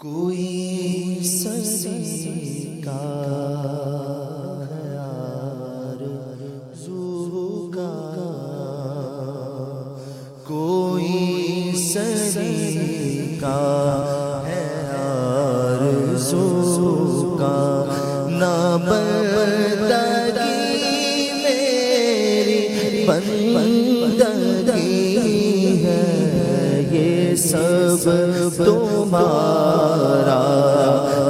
کوئی سجدے کا ہے آرزو کا، کوئی سجدے کا ہے آرزو کا، نہ بندگی میری بندگی ہے، یہ سب تمہارا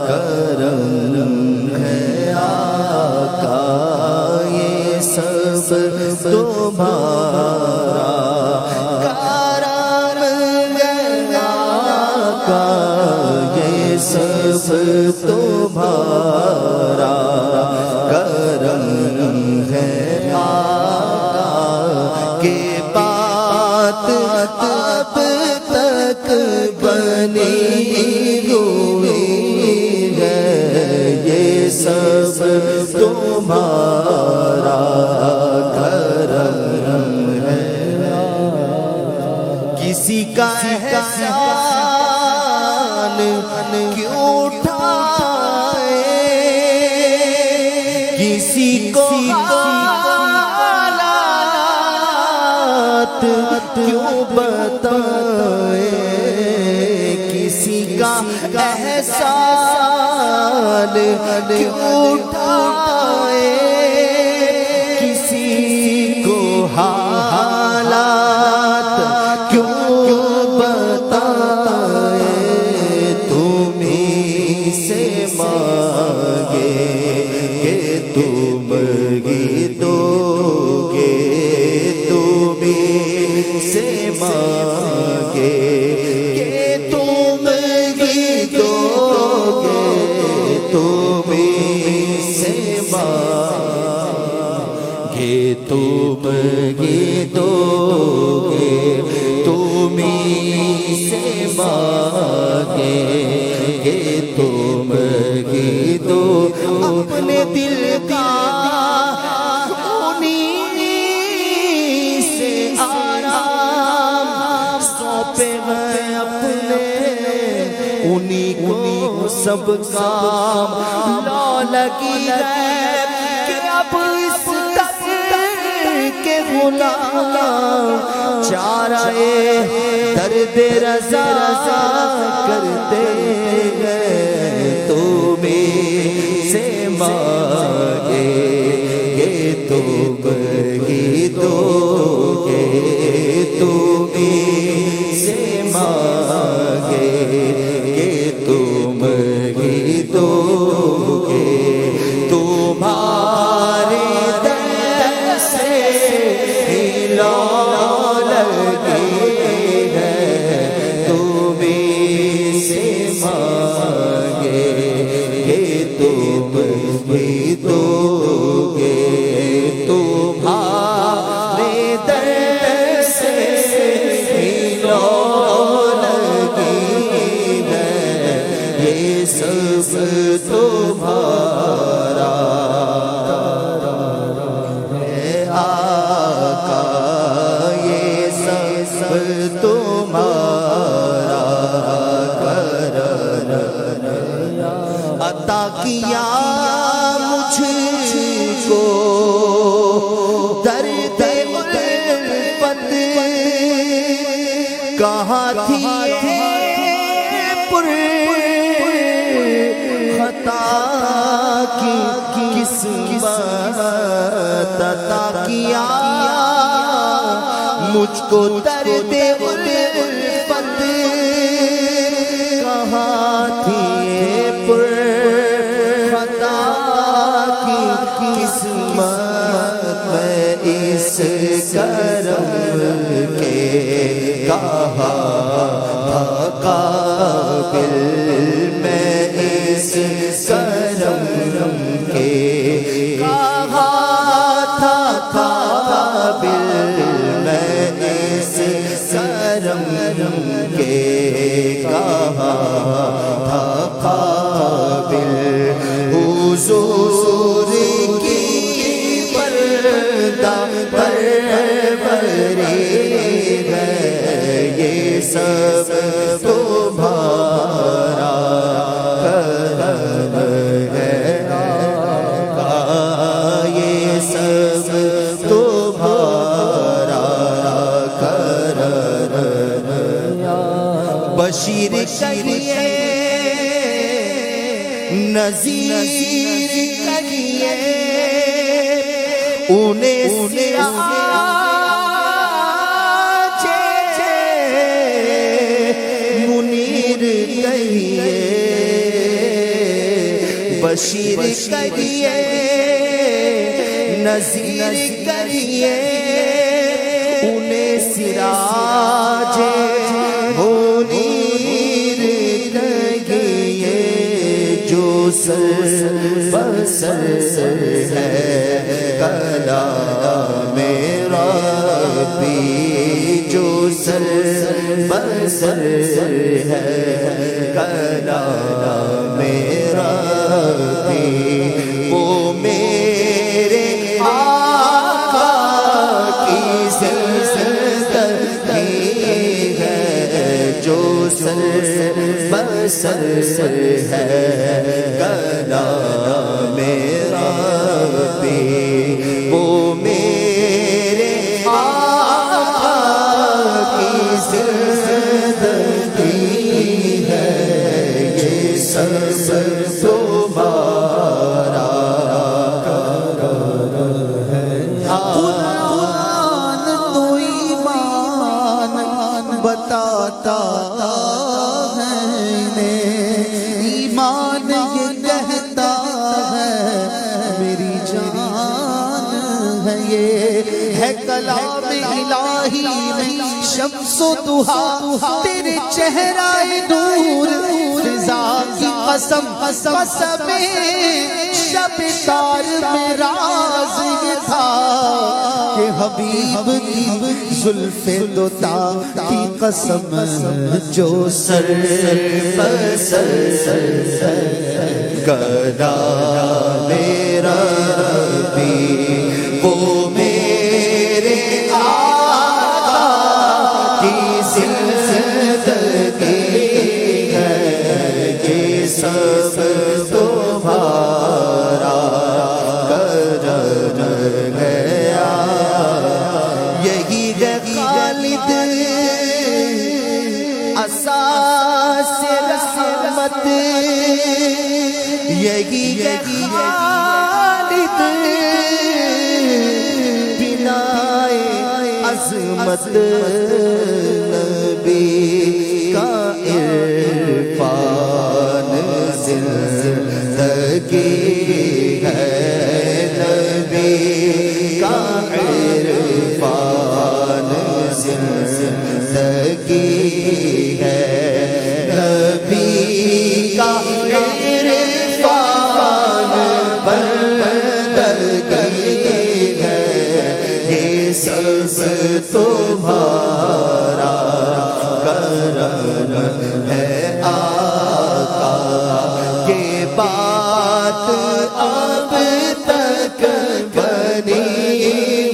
کرم ہے آقا، یہ سب تمہارا کرم ہے آقا، یہ سب تمہارا کرم ہے آقا، کہ بات اب تک بنی ہوئی ہے، یہ سب تمہارا کرم ہے، کسی کا احسان کیوں اٹھائے، کسی کو حالات کیوں بتائے، کسی کا احسان کیوں اٹھائے، کسی کو حالات کیوں بتائے، تمہیں سے مانگے کہ تم دو گے، تمہیں سے مانگے کہ تم دو گے، تمہیں سے مانگے تم دو گے، تمہیں سے مانگے کہ تم دو اپنے دل کا انہیں سے آرام سونپے ہیں اپنے، انہیں کو سب کام لا لگی ہے کہ اب اس کے غلام چارہ درد رضا کرتے ہیں، تمہیں سے مانگے یہ تم دو گے، تمہیں سے مانگے یہ تم دو گے، تمہارے در سے لو لگی ہے، تمہیں سے مانگے یہ تم دو گے، تمہارے در سے لو لگی ہے، یہ سب تمہارا ہے آقا، یہ سب تمہارا کرم عطا کیا مجھ کو درد الفت، کہاں تھی پر خطا کی قسمت، عطا کیا مجھ کو درد الفت، کہاں تھی پر خطا کی قسمت، میں اس کرم کے کہاں تھا قابل، میں اس کرم کے کہاں تھا قابل، میں اس کرم کے کہاں تھا قابل، حضور کی پردہ پروری ہے، یہ سب تمہارا کریے نذیر کریے انہیں سراج منیر کہیے بشیر کریے نذیر کریے انہیں سراج منیر کہیے جو سر بسر ہے کلام ربی جو سر بسر ہے کلام ربی وہ میرے آقا کی زندگی ہے جو سر بسر ہے کلام ربی وہ میرے آقا کی زندگی ہے یہ سب تمہارا قرآن تو ایمان بتاتا ہے ایمان یہ کہتا ہے میری جان ہے یہ ہے کلام الہی میں شمس و ضحا تیرے چہرہ نور فضا کی قسم قسم شب تار میں راز یہ تھا کہ حبیب کی زلف دوتا کی قسم جو سر بسر کلام ربی وہ میرے آقا کی زندگی ہے یہ سب تمہارا کرم ہے یہی ہے خالد اساس رحمت یہی ہے خالد بنائے عظمت نبی کا عرفان زندگی ہے نبی کا عرفان زندگی ہے نبی کا عرفان بندگی ہے یہ سب تمہارا کرم ہے آقا کے بات اب تک بنی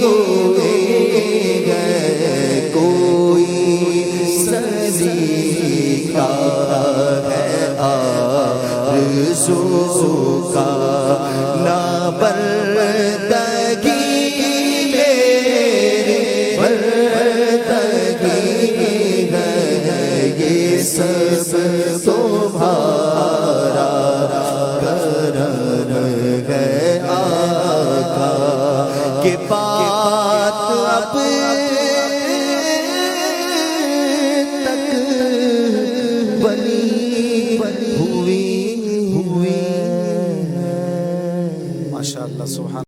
ہوئی ہے کوئی سلیقہ ہے آرزو کا نہ بردگی میری بردگی ہے یہ سب تمہارا کرم ہے آقا کہ بات اب تک بنی ہوئی ماشاءاللہ سبحان